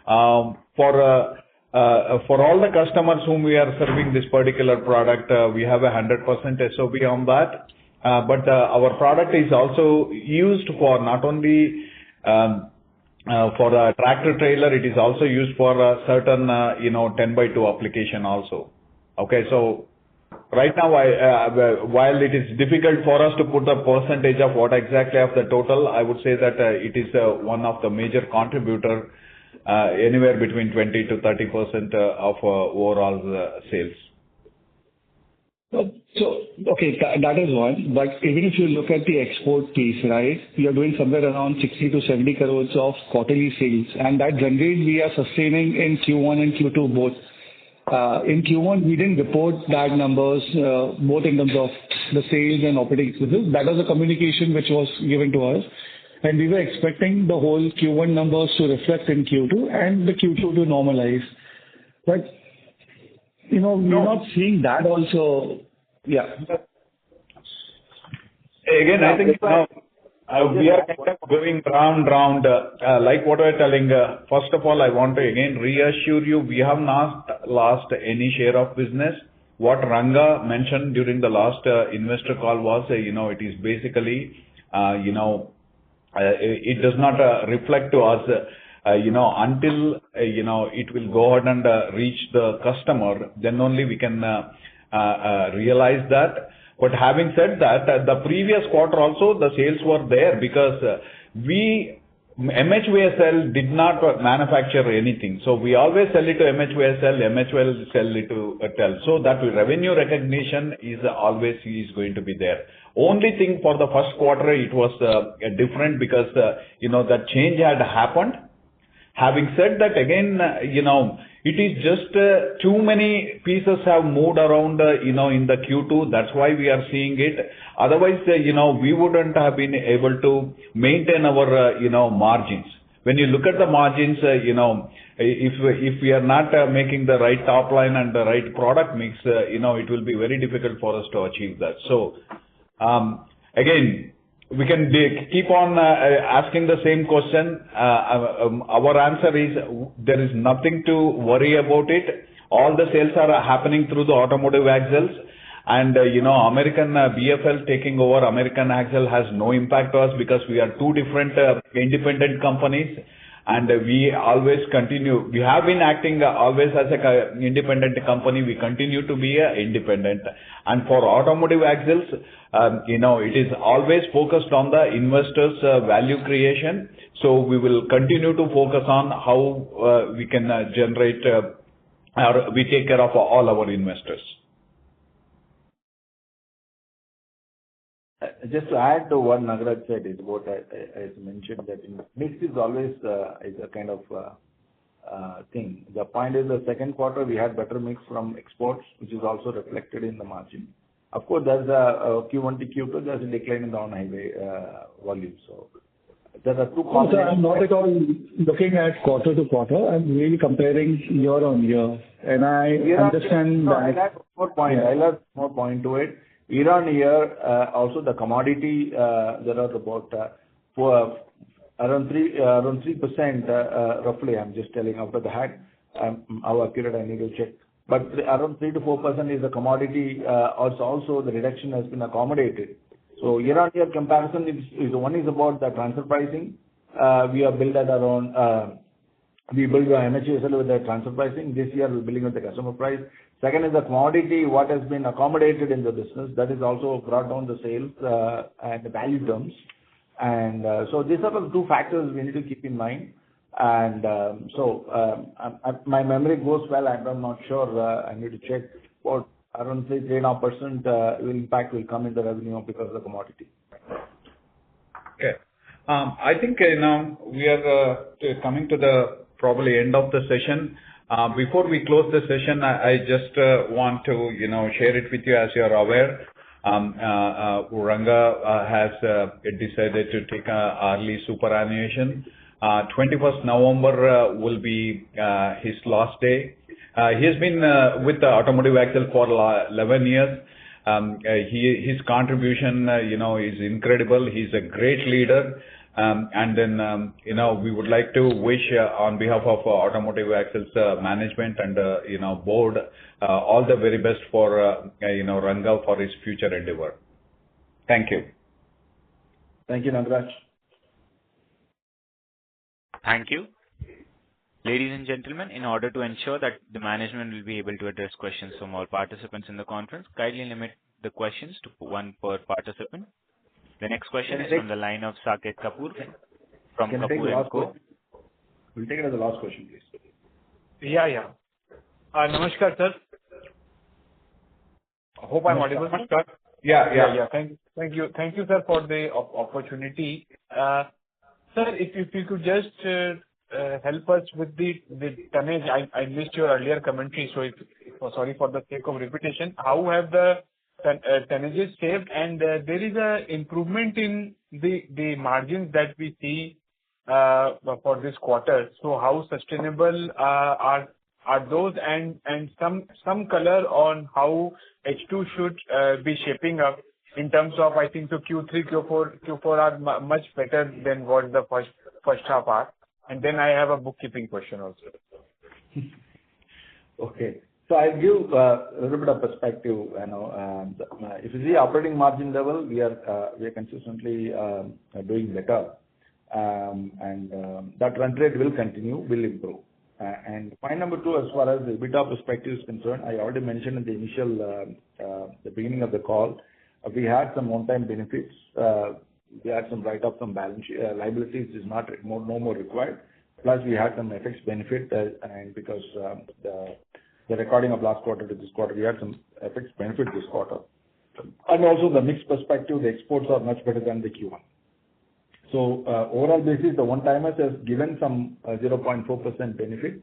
For all the customers whom we are serving this particular product, we have 100% SOB on that. But our product is also used for not only for a tractor trailer, it is also used for a certain 10x2 application also. Okay, so right now, while it is difficult for us to put the percentage of what exactly of the total, I would say that it is one of the major contributor, anywhere between 20 to 30% of overall sales. So, okay, that is one. But even if you look at the export piece, right, you're doing somewhere around 60 to 70 crores of quarterly sales, and that run rate we are sustaining in Q1 and Q2 both. In Q1, we didn't report that numbers, both in terms of the sales and operating expenses. That was a communication which was given to us, and we were expecting the whole Q1 numbers to reflect in Q2 and the Q2 to normalize. But, we're not seeing that also. Yeah. Again, I think we are kind of going round. Like what we're telling, first of all, I want to again reassure you, we have not lost any share of business. What Ranga mentioned during the last investor call was, it is basically, it does not reflect to us, until, it will go ahead and reach the customer, then only we can realize that. But having said that, the previous quarter also, the sales were there because MHVSL did not manufacture anything. So we always sell it to MHVSL, MHVSL sell it to TEL. So that revenue recognition is always going to be there. Only thing for the first quarter, it was different because, that change had happened. Having said that, again, it is just too many pieces have moved around, in the Q2. That's why we are seeing it. Otherwise, we wouldn't have been able to maintain our, margins. When you look at the margins, if we are not making the right top line and the right product mix, it will be very difficult for us to achieve that. So, again, we can keep on asking the same question. Our answer is there is nothing to worry about it. All the sales are happening through the automotive axles. And, American BFL taking over American Axle has no impact to us because we are two different independent companies. And we always continue. We have been acting always as an independent company. We continue to be independent. And for automotive axles, it is always focused on the investors' value creation. So we will continue to focus on how we can generate or we take care of all our investors. Just to add to what Nagaraj said is what I mentioned that mix is always is a kind of thing. The point is the second quarter we had better mix from exports, which is also reflected in the margin. Of course, there's a Q1 to Q2, there's a decline in the on-highway volume. So there are two So I'm not at all looking at quarter to quarter. I'm really comparing year on year. And I understand that. I'll add more point. Yeah. I'll add more point to it. Year on year, also the commodity, there are about around 3%, roughly. I'm just telling out of the hat. How accurate I need to check. But around 3 to 4% is the commodity. Also the reduction has been accommodated. So year-on-year comparison is one is about the transfer pricing. We are built at around, we build our MHSL with the transfer pricing. This year we're building with the customer price. Second is the commodity, what has been accommodated in the business. That is also brought down the sales and the value terms. And so these are the two factors we need to keep in mind. And my memory goes well. I'm not sure. I need to check. What around 3.5% impact will come in the revenue because of the commodity. Okay. I think now we are coming to the probably end of the session. Before we close the session, I just want to share it with you. As you are aware, Ranga has decided to take early superannuation. 21st November will be his last day. He has been with the Automotive Axle for 11 years. His contribution, is incredible. He's a great leader. And then, we would like to wish on behalf of Automotive Axle's management and, board, all the very best for, Ranga for his future endeavor. Thank you. Thank you, Nagaraj. Thank you. Ladies and gentlemen, in order to ensure that the management will be able to address questions from all participants in the conference, kindly limit the questions to one per participant. The next question is from the line of Saket Kapoor from Kapoor & Co. We'll take it as the last question, please. Yeah. Namaskar, sir. Hope I'm audible. Namaskar. Yeah. Thank you, sir, for the opportunity. Sir, if you could just help us with the tonnage. I missed your earlier commentary, so sorry for the sake of repetition. How have the tonnages saved? And there is a improvement in the margins that we see for this quarter. So how sustainable are those? And some color on how H2 should be shaping up in terms of, I think, the Q3, Q4 are much better than what the first half are. And then I have a bookkeeping question also. Okay. So I'll give a little bit of perspective. If you see operating margin level, we are consistently doing better. And that run rate will continue, will improve. And point number 2, as far as the EBITDA perspective is concerned, I already mentioned in the initial, the beginning of the call, we had some one-time benefits. We had some write-off some balance liabilities is no more required. Plus, we had some FX benefit, and because the recording of last quarter to this quarter, we had some FX benefit this quarter. And also the mix perspective, the exports are much better than the Q1. So overall basis, the one-timers has given some 0.4% benefit,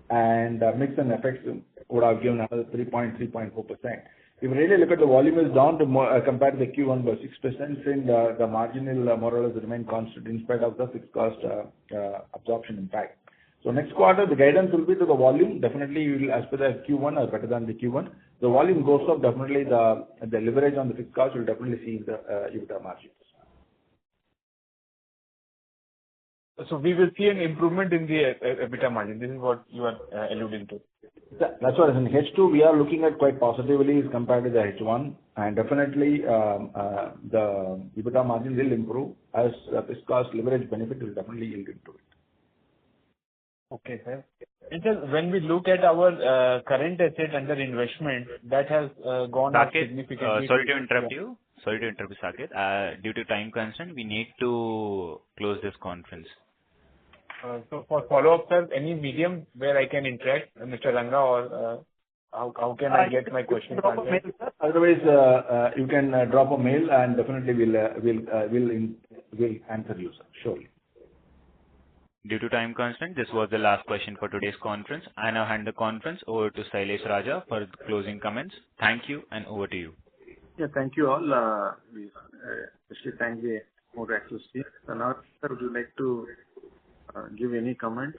and mix and FX would have given another 3.4%. If you really look at the volume is down to more, compared to the Q1 by 6%, since the marginal more or less remain constant in spite of the fixed cost absorption impact. So next quarter, the guidance will be to the volume. Definitely, you will, as per the Q1 or better than the Q1. The volume goes up, definitely the leverage on the fixed cost will definitely see the EBITDA margins. So we will see an improvement in the EBITDA margin. This is what you are alluding to. That's what in H2 we are looking at quite positively as compared to the H1, and definitely the EBITDA margin will improve as fixed cost leverage benefit will definitely yield into it. Okay, sir. And sir, when we look at our current asset under investment, that has gone up significantly. Sorry to interrupt you. Saket. Due to time constraint, we need to close this conference. So for follow-up, sir, any medium where I can interact, Mr. Ranga or How can I get my questions Drop a mail, answered? sir. Otherwise, you can drop a mail and definitely we'll answer you, sir. Surely. Due to time constraint, this was the last question for today's conference. I now hand the conference over to Sailesh Raja for closing comments. Thank you, and over to you. Yeah, thank you all. We especially thank the Automotive Axles team. So now, sir, would you like to give any comment?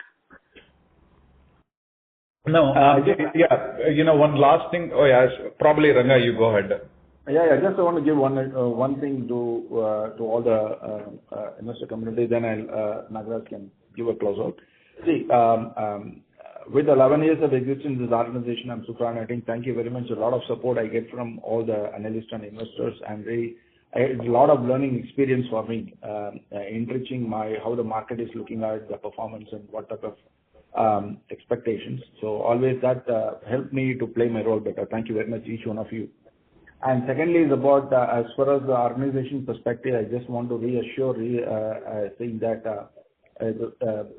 No, one last thing. Oh, yes, probably Ranga, you go ahead. Yeah. Just I want to give one thing to all the investor community, then Nagaraj can give a closeout. See, with 11 years of existence in this organization, I'm super honored. I think thank you very much. A lot of support I get from all the analysts and investors, and it's a lot of learning experience for me, enriching how the market is looking at the performance and what type of expectations. So always that helped me to play my role better. Thank you very much, each one of you. And secondly is about, as far as the organization perspective, I just want to reassure saying that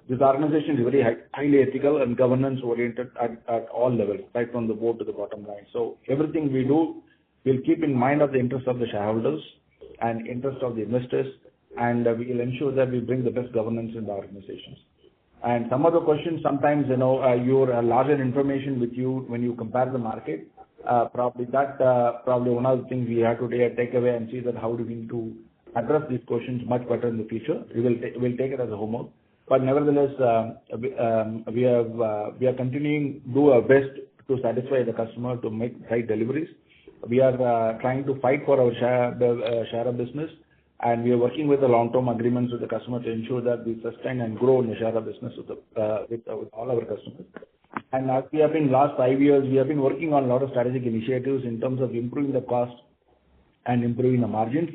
this organization is very highly ethical and governance oriented at all levels, right from the board to the bottom line. So everything we do, we'll keep in mind of the interest of the shareholders and interest of the investors, and we will ensure that we bring the best governance in the organizations. And some of the questions, sometimes, your larger information with you when you compare the market, probably one of the things we have today take away and see that how do we need to address these questions much better in the future. We'll take it as a homework. But nevertheless, we are continuing to do our best to satisfy the customer to make right deliveries. We are trying to fight for our share of business, and we are working with the long-term agreements with the customer to ensure that we sustain and grow in the share of business with all our customers. And as we have been last 5 years, we have been working on a lot of strategic initiatives in terms of improving the cost and improving the margins.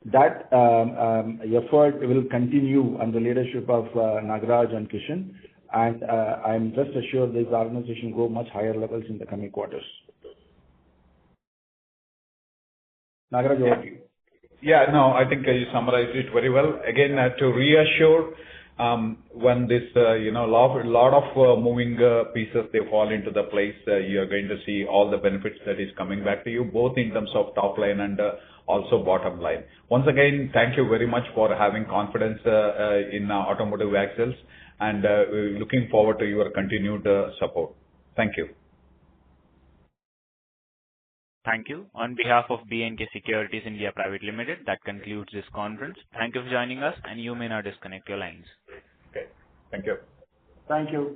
That effort will continue under the leadership of Nagaraj and Kishan, and I'm just assured this organization will go much higher levels in the coming quarters. Nagaraj, over to you. Yeah, no, I think you summarized it very well. Again, to reassure, when this, lot of moving pieces, they fall into the place, you are going to see all the benefits that is coming back to you, both in terms of top line and also bottom line. Once again, thank you very much for having confidence in Automotive Axles, and looking forward to your continued support. Thank you. Thank you. On behalf of B&K Securities India Private Limited, that concludes this conference. Thank you for joining us, and you may now disconnect your lines. Okay. Thank you. Thank you.